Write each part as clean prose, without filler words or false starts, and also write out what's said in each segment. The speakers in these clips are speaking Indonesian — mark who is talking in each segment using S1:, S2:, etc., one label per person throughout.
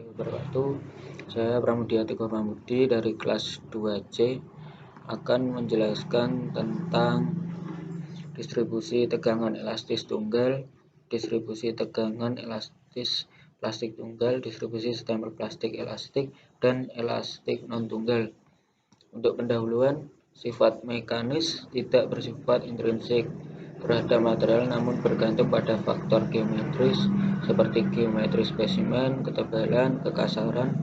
S1: wabarakatuh. Saya Pramudia Teguh Pramudi dari kelas 2C akan menjelaskan tentang distribusi tegangan elastis tunggal, distribusi tegangan elastis plastik tunggal, distribusi stempel plastik elastik, dan elastik non-tunggal. Untuk pendahuluan, sifat mekanis tidak bersifat intrinsik terhadap material namun bergantung pada faktor geometris seperti geometri spesimen, ketebalan, kekasaran,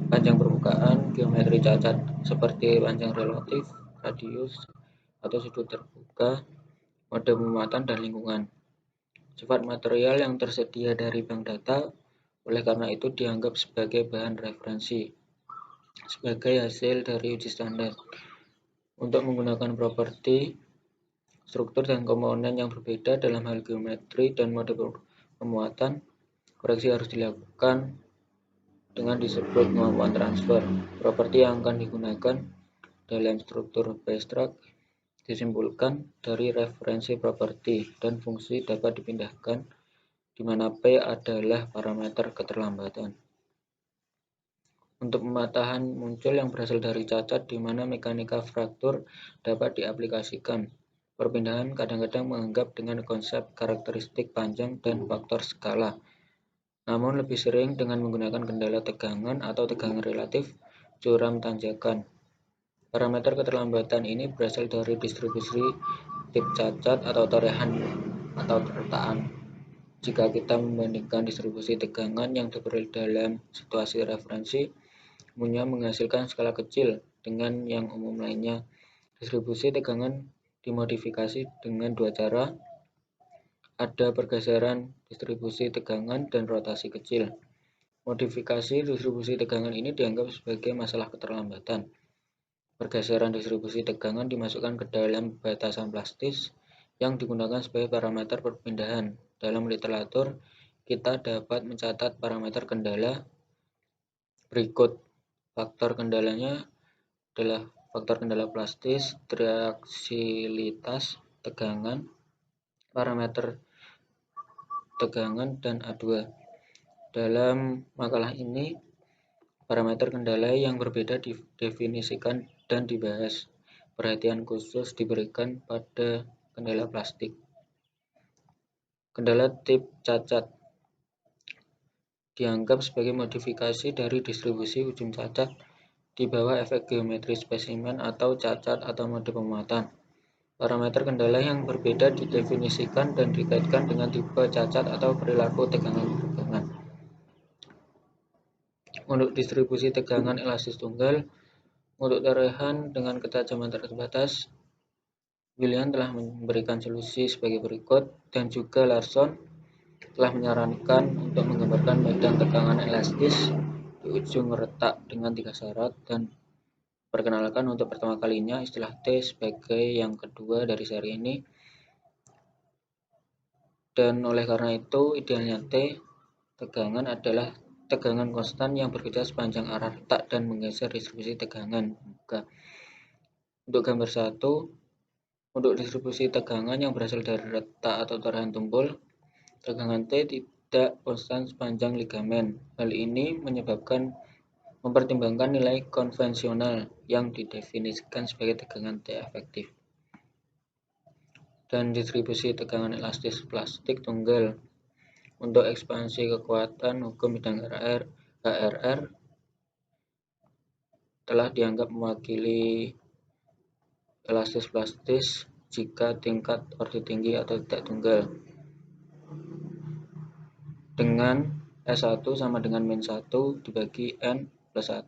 S1: panjang permukaan, geometri cacat seperti panjang relatif, radius, atau sudut terbuka, mode pemuatan, dan lingkungan. Sifat material yang tersedia dari bank data, oleh karena itu dianggap sebagai bahan referensi, sebagai hasil dari uji standar. Untuk menggunakan properti, struktur dan komponen yang berbeda dalam hal geometri dan mode pemuatan, koreksi harus dilakukan dengan disebut kemampuan transfer. Properti yang akan digunakan dalam struktur Weierstrass disimpulkan dari referensi properti dan fungsi dapat dipindahkan di mana P adalah parameter keterlambatan. Untuk pematahan muncul yang berasal dari cacat di mana mekanika fraktur dapat diaplikasikan. Perpindahan kadang-kadang menganggap dengan konsep karakteristik panjang dan faktor skala, namun lebih sering dengan menggunakan kendala tegangan atau tegangan relatif curam tanjakan. Parameter keterlambatan ini berasal dari distribusi tip cacat atau torehan atau tertaan. Jika kita membandingkan distribusi tegangan yang diperoleh dalam situasi referensi, umumnya menghasilkan skala kecil dengan yang umum lainnya. Distribusi tegangan dimodifikasi dengan dua cara, ada pergeseran distribusi tegangan dan rotasi kecil. Modifikasi distribusi tegangan ini dianggap sebagai masalah keterlambatan. Pergeseran distribusi tegangan dimasukkan ke dalam batasan plastis yang digunakan sebagai parameter perpindahan. Dalam literatur, kita dapat mencatat parameter kendala berikut. Faktor kendalanya adalah faktor kendala plastis, triaksilitas tegangan, parameter tegangan, dan A2. Dalam makalah ini, parameter kendala yang berbeda didefinisikan dan dibahas. Perhatian khusus diberikan pada kendala plastik. Kendala tip cacat dianggap sebagai modifikasi dari distribusi ujung cacat di bawah efek geometri spesimen atau cacat atau mode pemuatan. Parameter kendala yang berbeda didefinisikan dan dikaitkan dengan tipe cacat atau perilaku tegangan. Untuk distribusi tegangan elastis tunggal, untuk torehan dengan ketajaman terbatas, William telah memberikan solusi sebagai berikut, dan juga Larson telah menyarankan untuk menggambarkan medan tegangan elastis di ujung retak dengan 3 syarat, dan perkenalkan untuk pertama kalinya istilah T sebagai yang kedua dari seri ini. Dan oleh karena itu, idealnya T tegangan adalah tegangan konstan yang bekerja sepanjang arah retak dan menggeser distribusi tegangan. Untuk gambar 1, untuk distribusi tegangan yang berasal dari retak atau torehan tumpul, tegangan T tidak konstan sepanjang ligamen. Hal ini mempertimbangkan nilai konvensional yang didefinisikan sebagai tegangan T efektif. Dan distribusi tegangan elastis plastik tunggal. Untuk ekspansi kekuatan, hukum bidang HRR telah dianggap mewakili elastis plastis jika tingkat order tinggi atau tidak tunggal. Dengan S1 sama dengan min1 dibagi N plus 1,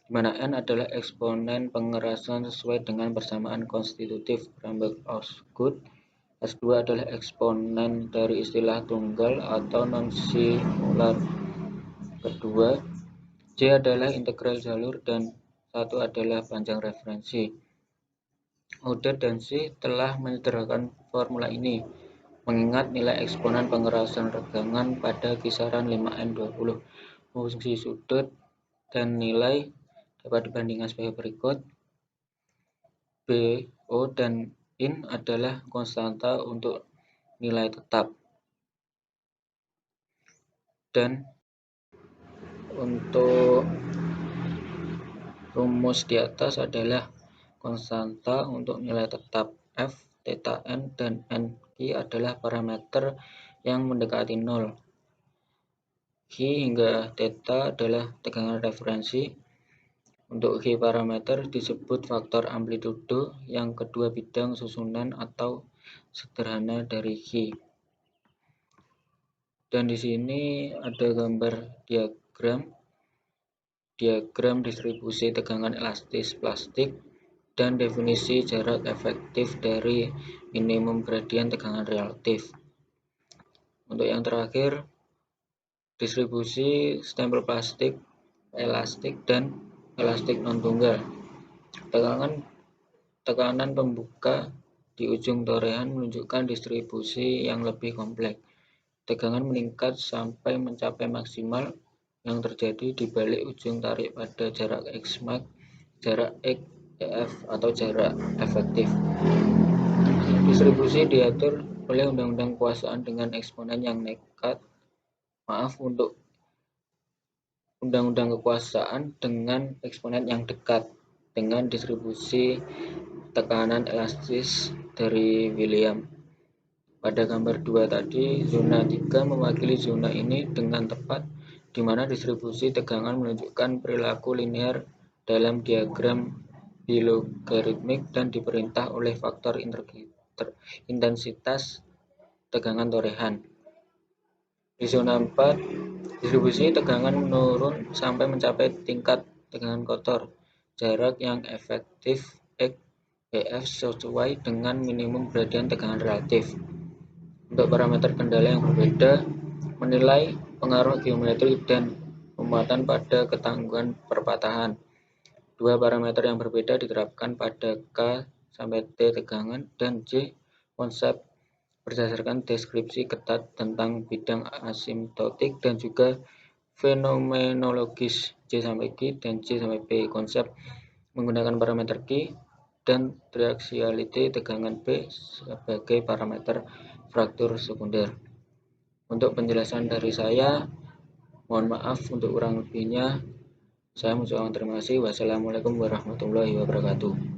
S1: di mana N adalah eksponen pengerasan sesuai dengan persamaan konstitutif Rambach-Osgood. S2 adalah eksponen dari istilah tunggal atau non-singular. Kedua, J adalah integral jalur dan 1 adalah panjang referensi. Oder dan C telah menyederhanakan formula ini, mengingat nilai eksponen pengerasan tegangan pada kisaran 5N20 fungsi sudut, dan nilai dapat dibandingkan sebagai berikut. B, O, dan IN adalah konstanta untuk nilai tetap. Dan untuk rumus di atas adalah konstanta untuk nilai tetap f, theta n, dan n q adalah parameter yang mendekati 0. Q hingga theta adalah tegangan referensi. Untuk Q parameter disebut faktor amplitudo, yang kedua bidang susunan atau sederhana dari Q. Dan di sini ada gambar diagram distribusi tegangan elastis plastik dan definisi jarak efektif dari minimum gradien tegangan relatif. Untuk yang terakhir, distribusi stempel plastik, elastik, dan elastik non-tunggal. Tekanan pembuka di ujung torehan menunjukkan distribusi yang lebih kompleks. Tegangan meningkat sampai mencapai maksimal yang terjadi di balik ujung tarik pada jarak X max, jarak X EF atau jarak efektif. Distribusi diatur oleh undang-undang kekuasaan dengan eksponen yang untuk undang-undang kekuasaan dengan eksponen yang dekat dengan distribusi tekanan elastis dari William. Pada gambar 2 tadi, zona 3 mewakili zona ini dengan tepat, di mana distribusi tegangan menunjukkan perilaku linear dalam diagram bilogaritmik dan diperintah oleh faktor intensitas tegangan torehan. Di zona 4, distribusi tegangan menurun sampai mencapai tingkat tegangan kotor, jarak yang efektif X EF sesuai dengan minimum gradien tegangan relatif. Untuk parameter kendala yang berbeda, menilai pengaruh geometri dan pemuatan pada ketangguhan perpatahan. Dua parameter yang berbeda diterapkan pada K sampai T tegangan dan J konsep berdasarkan deskripsi ketat tentang bidang asimptotik dan juga fenomenologis J sampai Q dan J sampai P. Konsep menggunakan parameter Q dan triaxiality tegangan B sebagai parameter fraktur sekunder. Untuk penjelasan dari saya, mohon maaf untuk kurang lebihnya. Saya mengucapkan terima kasih. Wassalamualaikum warahmatullahi wabarakatuh.